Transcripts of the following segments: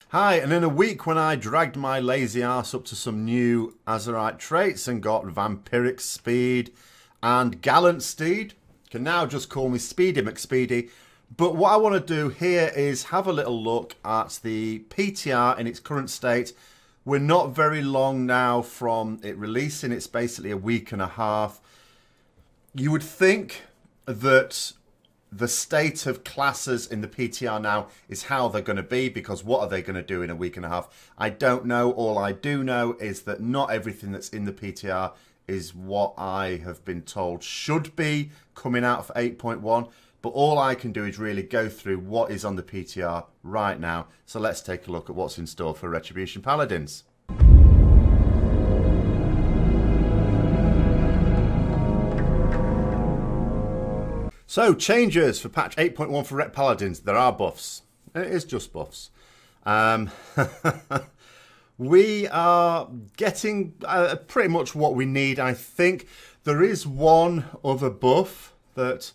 Hi, and in a week when I dragged my lazy ass up to some new Azerite traits and got Vampiric Speed and Gallant Steed, you can now just call me Speedy McSpeedy. But what I want to do here is have a little look at the PTR in its current state. We're not very long now from it releasing, it's basically a week and a half. You would think that the state of classes in the PTR now is how they're going to be, because what are they going to do in a week and a half? I don't know. All I do know is that not everything that's in the PTR is what I have been told should be coming out for 8.1. But all I can do is really go through what is on the PTR right now. So let's take a look at what's in store for Retribution Paladins. So, changes for patch 8.1 for Ret Paladins. There are buffs. It is just buffs. We are getting pretty much what we need, I think. There is one other buff that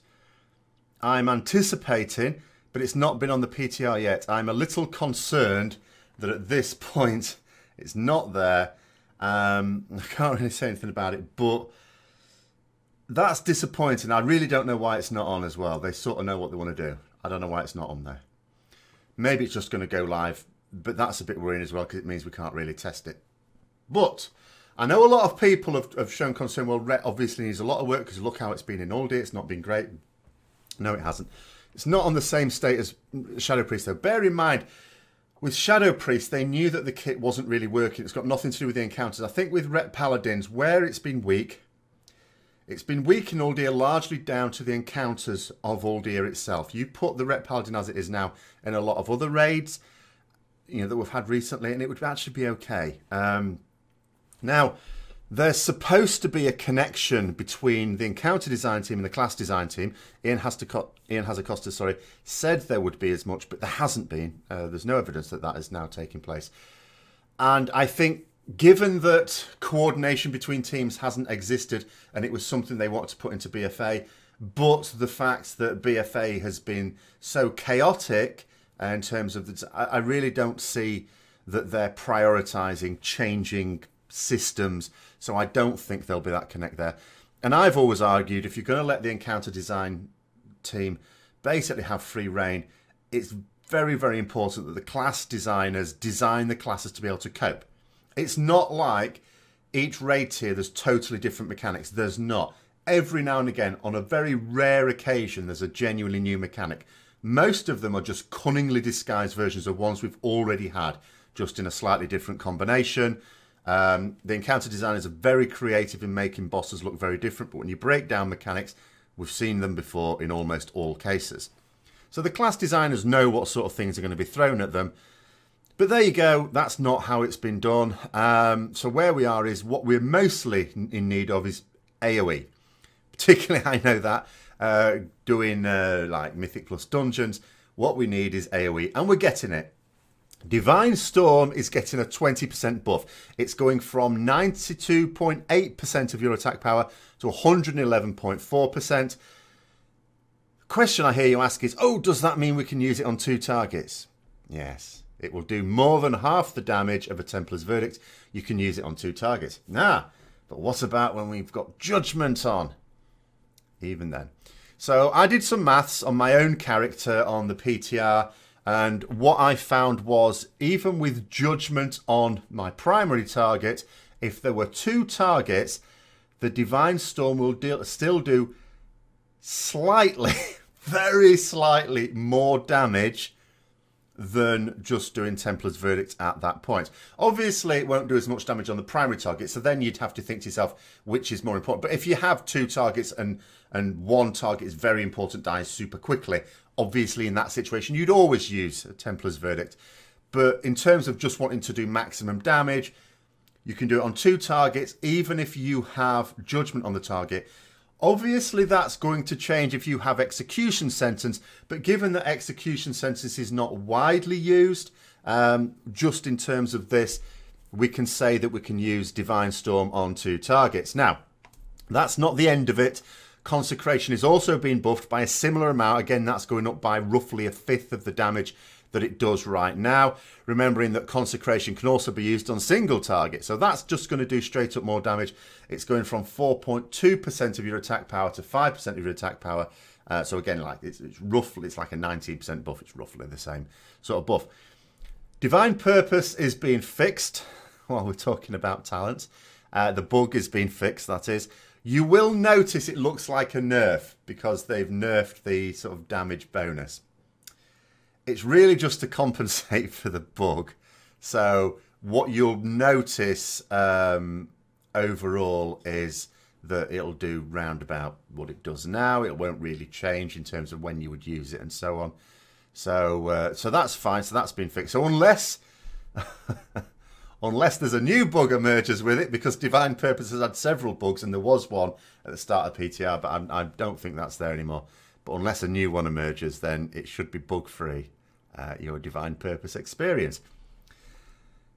I'm anticipating, but it's not been on the PTR yet. I'm a little concerned that at this point it's not there. I can't really say anything about it, but that's disappointing. I really don't know why it's not on as well. They sort of know what they want to do. I don't know why it's not on there. Maybe it's just going to go live, but that's a bit worrying as well because it means we can't really test it. But I know a lot of people have shown concern. Well, Ret obviously needs a lot of work because look how it's been in Aldi. It's not been great. No, it hasn't. It's not on the same state as Shadow Priest, though. Bear in mind, with Shadow Priest, they knew that the kit wasn't really working. It's got nothing to do with the encounters. I think with Ret Paladins, where it's been weak in Uldir largely down to the encounters of Uldir itself. You put the Ret Paladin as it is now in a lot of other raids, that we've had recently, and it would actually be okay. Now, there's supposed to be a connection between the encounter design team and the class design team. Ian Hazacosta, said there would be as much, but there hasn't been. There's no evidence that that is now taking place. And I think, given that coordination between teams hasn't existed and it was something they wanted to put into BFA, but the fact that BFA has been so chaotic in terms of I really don't see that they're prioritizing changing systems, so I don't think there'll be that connect there. And I've always argued if you're going to let the encounter design team basically have free reign, it's very, very important that the class designers design the classes to be able to cope. It's not like each raid tier there's totally different mechanics. There's not. Every now and again, on a very rare occasion, there's a genuinely new mechanic. Most of them are just cunningly disguised versions of ones we've already had, just in a slightly different combination. The encounter designers are very creative in making bosses look very different, but when you break down mechanics, we've seen them before in almost all cases. So the class designers know what sort of things are going to be thrown at them. But there you go, that's not how it's been done. So where we are is what we're mostly in need of is AoE. Particularly, I know that, doing like Mythic Plus Dungeons, what we need is AoE, and we're getting it. Divine Storm is getting a 20% buff. It's going from 92.8% of your attack power to 111.4%. The question I hear you ask is, oh, does that mean we can use it on 2 targets? Yes. It will do more than half the damage of a Templar's Verdict. You can use it on 2 targets. But what about when we've got Judgment on? Even then. So I did some maths on my own character on the PTR, and what I found was, even with Judgment on my primary target, if there were 2 targets, the Divine Storm will still do slightly, very slightly more damage than just doing Templar's Verdict at that point. Obviously, it won't do as much damage on the primary target, so then you'd have to think to yourself, which is more important? But if you have 2 targets and one target is very important, dies super quickly, obviously in that situation, you'd always use a Templar's Verdict. But in terms of just wanting to do maximum damage, you can do it on 2 targets, even if you have Judgment on the target. Obviously, that's going to change if you have Execution Sentence, but given that Execution Sentence is not widely used, just in terms of this, we can say that we can use Divine Storm on 2 targets. Now, that's not the end of it. Consecration is also being buffed by a similar amount. Again, that's going up by roughly 1/5 of the damage that it does right now, remembering that Consecration can also be used on single target. So that's just going to do straight up more damage. It's going from 4.2% of your attack power to 5% of your attack power. So again, like it's roughly, it's like a 19% buff. It's roughly the same sort of buff. Divine Purpose is being fixed while we're talking about talents. The bug is being fixed, that is. You will notice it looks like a nerf because they've nerfed the sort of damage bonus. It's really just to compensate for the bug. So what you'll notice overall is that it'll do roundabout what it does now. It won't really change in terms of when you would use it and so on. So that's fine. So that's been fixed. So unless there's a new bug emerges with it, because Divine Purpose has had several bugs, and there was one at the start of PTR, but I don't think that's there anymore. But unless a new one emerges, then it should be bug-free, your Divine Purpose experience.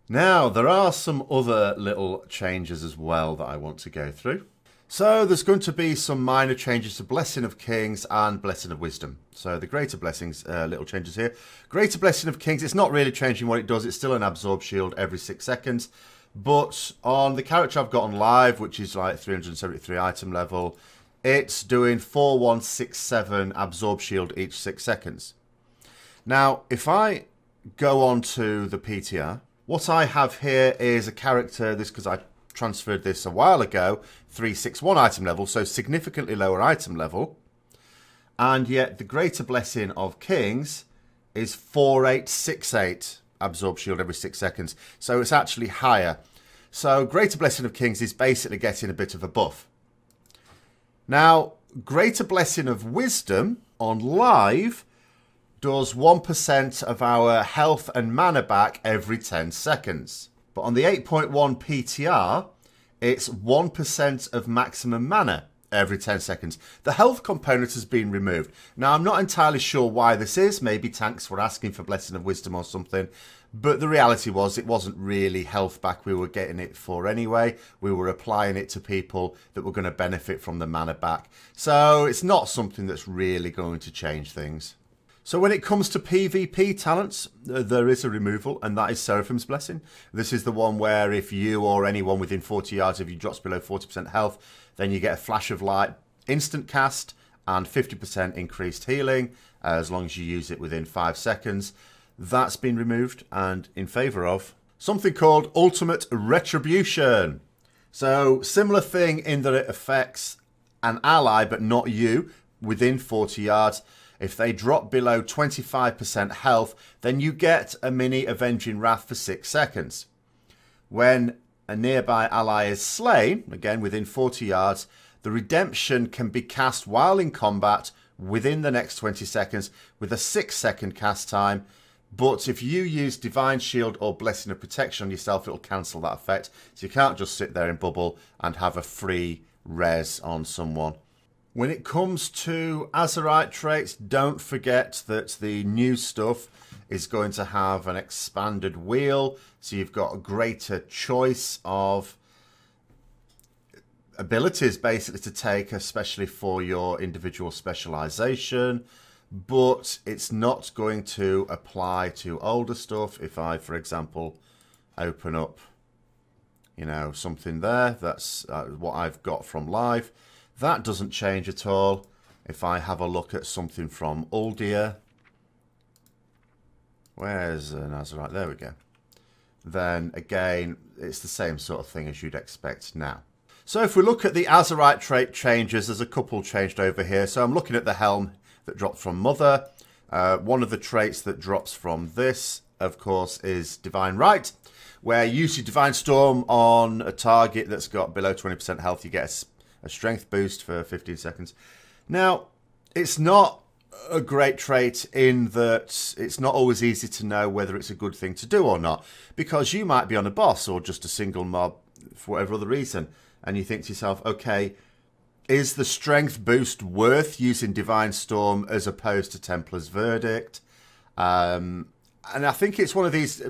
Now, there are some other little changes as well that I want to go through. So there's going to be some minor changes to Blessing of Kings and Blessing of Wisdom. So the Greater Blessings, little changes here. Greater Blessing of Kings, it's not really changing what it does. It's still an Absorb Shield every 6 seconds. But on the character I've got on live, which is like 373 item level, it's doing 4167 Absorb Shield each 6 seconds. Now, if I go on to the PTR, what I have here is a character, this because I transferred this a while ago, 361 item level, so significantly lower item level, and yet the Greater Blessing of Kings is 4868 Absorb Shield every 6 seconds, so it's actually higher. So Greater Blessing of Kings is basically getting a bit of a buff. Now, Greater Blessing of Wisdom on live does 1% of our health and mana back every 10 seconds. But on the 8.1 PTR, it's 1% of maximum mana every 10 seconds. The health component has been removed. Now, I'm not entirely sure why this is. Maybe tanks were asking for Blessing of Wisdom or something. But the reality was it wasn't really health back we were getting it for anyway. We were applying it to people that were going to benefit from the mana back. So it's not something that's really going to change things. So when it comes to PvP talents, there is a removal, and that is Seraphim's Blessing. This is the one where if you or anyone within 40 yards of you drops below 40% health, then you get a Flash of Light, instant cast, and 50% increased healing, as long as you use it within 5 seconds. That's been removed, and in favour of something called Ultimate Retribution. So similar thing in that it affects an ally, but not you, within 40 yards. If they drop below 25% health, then you get a mini Avenging Wrath for 6 seconds. When a nearby ally is slain, again within 40 yards, the redemption can be cast while in combat within the next 20 seconds with a 6-second cast time. But if you use Divine Shield or Blessing of Protection on yourself, it'll cancel that effect. So you can't just sit there in bubble and have a free res on someone. When it comes to Azerite traits, don't forget that the new stuff is going to have an expanded wheel. So you've got a greater choice of abilities basically to take, especially for your individual specialization. But it's not going to apply to older stuff. If I, for example, open up, you know, something there, that's what I've got from live. That doesn't change at all. If I have a look at something from Uldia, where's an Azerite? There we go. Then again, it's the same sort of thing as you'd expect now. So if we look at the Azerite trait changes, there's a couple changed over here. So I'm looking at the helm that dropped from Mother. One of the traits that drops from this, of course, is Divine Right, where you use your Divine Storm on a target that's got below 20% health, you get a strength boost for 15 seconds. Now, it's not a great trait in that it's not always easy to know whether it's a good thing to do or not, because you might be on a boss or just a single mob for whatever other reason, and you think to yourself, okay, is the strength boost worth using Divine Storm as opposed to Templar's Verdict? And I think it's one of these,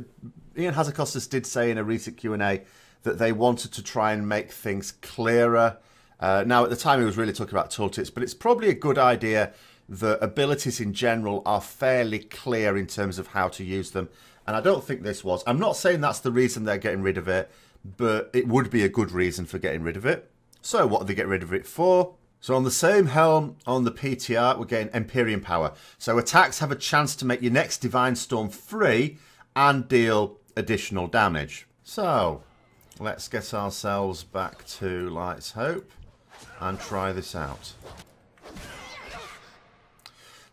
Ian Hazakostas did say in a recent Q&A that they wanted to try and make things clearer. Now, at the time, he was really talking about tooltips, but it's probably a good idea the abilities in general are fairly clear in terms of how to use them. And I don't think this was. I'm not saying that's the reason they're getting rid of it, but it would be a good reason for getting rid of it. So what do they get rid of it for? So on the same helm, on the PTR, we're getting Empyrean power. So attacks have a chance to make your next Divine Storm free and deal additional damage. So let's get ourselves back to Light's Hope and try this out.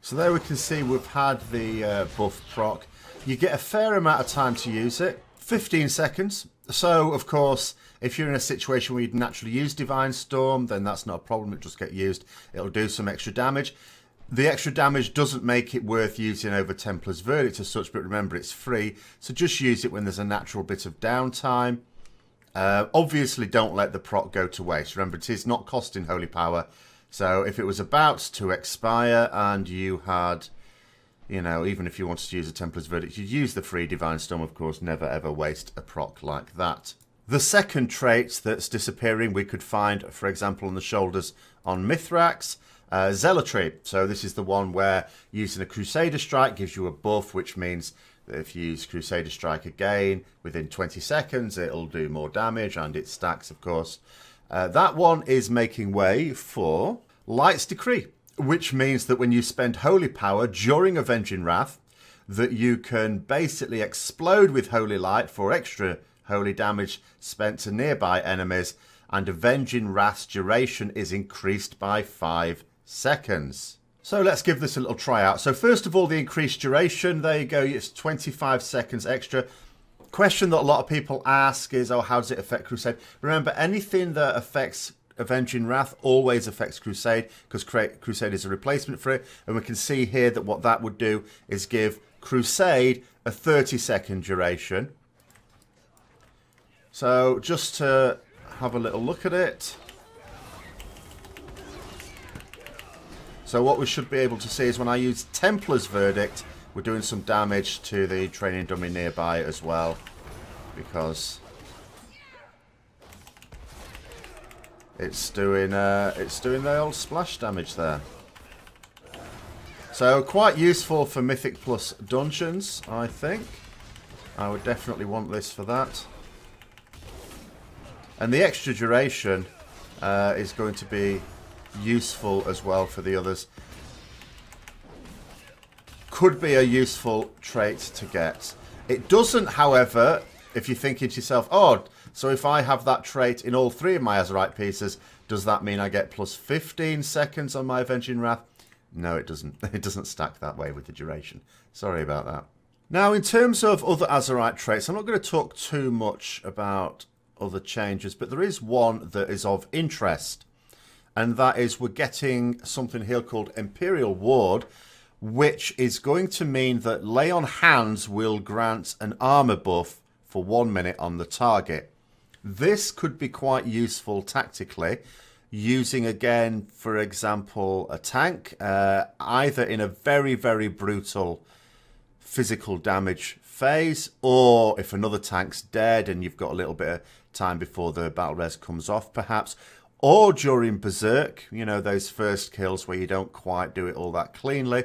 So there we can see we've had the buff proc. You get a fair amount of time to use it, 15 seconds. So, of course, if you're in a situation where you'd naturally use Divine Storm, then that's not a problem. It'll just get used. It'll do some extra damage. The extra damage doesn't make it worth using over Templar's Verdict as such, but remember, it's free. So just use it when there's a natural bit of downtime. Obviously, don't let the proc go to waste. Remember, it is not costing Holy Power. So if it was about to expire and you had, you know, even if you wanted to use a Templar's Verdict, you'd use the free Divine Storm, of course. Never ever waste a proc like that. The second trait that's disappearing we could find, for example, on the shoulders on Mithrax, Zealotry. So this is the one where using a Crusader Strike gives you a buff, which means that if you use Crusader Strike again, within 20 seconds, it'll do more damage, and it stacks, of course. That one is making way for Light's Decree, which means that when you spend Holy Power during Avenging Wrath, that you can basically explode with Holy Light for extra holy damage spent to nearby enemies, and Avenging Wrath's duration is increased by 5 seconds. So let's give this a little try out. So first of all, the increased duration, there you go, it's 25 seconds extra. Question that a lot of people ask is, oh, how does it affect Crusade? Remember, anything that affects Avenging Wrath always affects Crusade, because Crusade is a replacement for it. And we can see here that what that would do is give Crusade a 30-second duration. So just to have a little look at it. So what we should be able to see is when I use Templar's Verdict, we're doing some damage to the training dummy nearby as well, because it's doing the old splash damage there. So quite useful for Mythic Plus dungeons, I think. I would definitely want this for that. And the extra duration is going to be useful as well for the others. Could be a useful trait to get. It doesn't, however, if you're thinking to yourself, oh, so if I have that trait in all 3 of my Azerite pieces, does that mean I get plus 15 seconds on my Avenging Wrath? No, it doesn't. It doesn't stack that way with the duration. Sorry about that. Now, in terms of other Azerite traits, I'm not going to talk too much about other changes, but there is one that is of interest, and that is we're getting something here called Imperial Ward, which is going to mean that Lay on Hands will grant an armor buff for 1 minute on the target. This could be quite useful tactically, using again, for example, a tank, either in a very, very brutal physical damage phase, or if another tank's dead and you've got a little bit of time before the battle res comes off, perhaps, or during Berserk, you know, those first kills where you don't quite do it all that cleanly.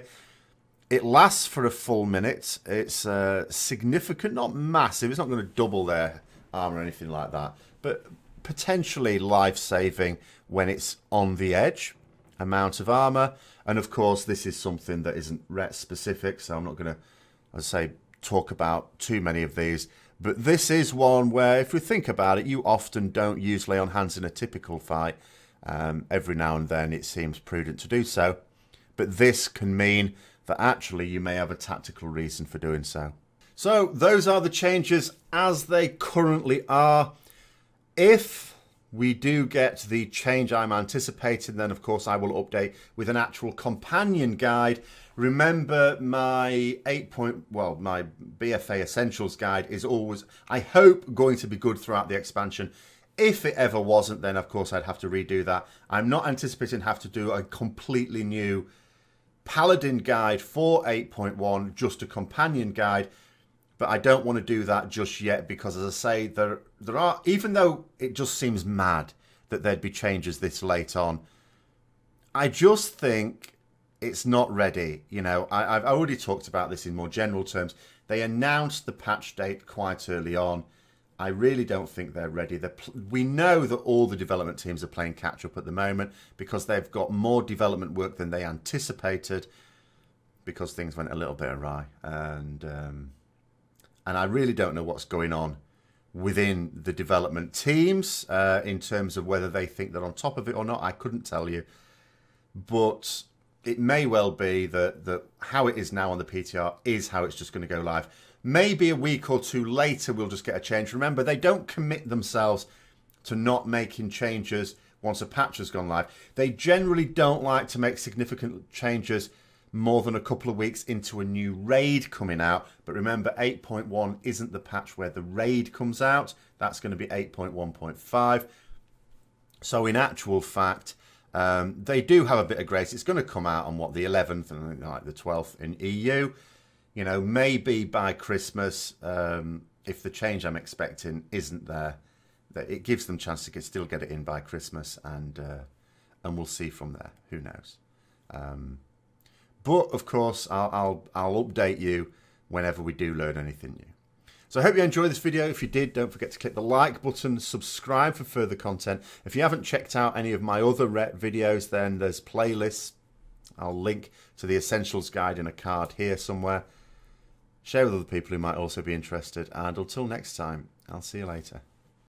It lasts for a full minute. It's significant, not massive. It's not going to double their armor or anything like that, but potentially life-saving when it's on the edge amount of armor. And of course, this is something that isn't Ret specific, so I'm not going to, as I say, talk about too many of these. But this is one where, if we think about it, you often don't use Lay on Hands in a typical fight. Every now and then it seems prudent to do so. But this can mean that actually you may have a tactical reason for doing so. So those are the changes as they currently are. If we do get the change I'm anticipating, then of course I will update with an actual companion guide. Remember, my my BFA Essentials guide is always, I hope, going to be good throughout the expansion. If it ever wasn't, then of course I'd have to redo that. I'm not anticipating have to do a completely new Paladin guide for 8.1, just a companion guide. But I don't want to do that just yet because, as I say, there are, even though it just seems mad that there'd be changes this late on, I just think it's not ready. You know, I've already talked about this in more general terms. They announced the patch date quite early on. I really don't think they're ready. We know that all the development teams are playing catch-up at the moment because they've got more development work than they anticipated because things went a little bit awry. And I really don't know what's going on within the development teams in terms of whether they think they're on top of it or not. I couldn't tell you. But it may well be that how it is now on the PTR is how it's just going to go live. Maybe a week or two later, we'll just get a change. Remember, they don't commit themselves to not making changes once a patch has gone live. They generally don't like to make significant changes more than a couple of weeks into a new raid coming out. But remember, 8.1 isn't the patch where the raid comes out. That's going to be 8.1.5. So in actual fact, they do have a bit of grace. It's going to come out on, what, the 11th and like the 12th in EU. You know, maybe by Christmas, if the change I'm expecting isn't there, that it gives them a chance to still get it in by Christmas, and we'll see from there. Who knows? But of course, I'll update you whenever we do learn anything new. So I hope you enjoyed this video. If you did, don't forget to click the like button, subscribe for further content. If you haven't checked out any of my other Ret videos, then there's playlists. I'll link to the Essentials Guide in a card here somewhere. Share with other people who might also be interested. And until next time, I'll see you later.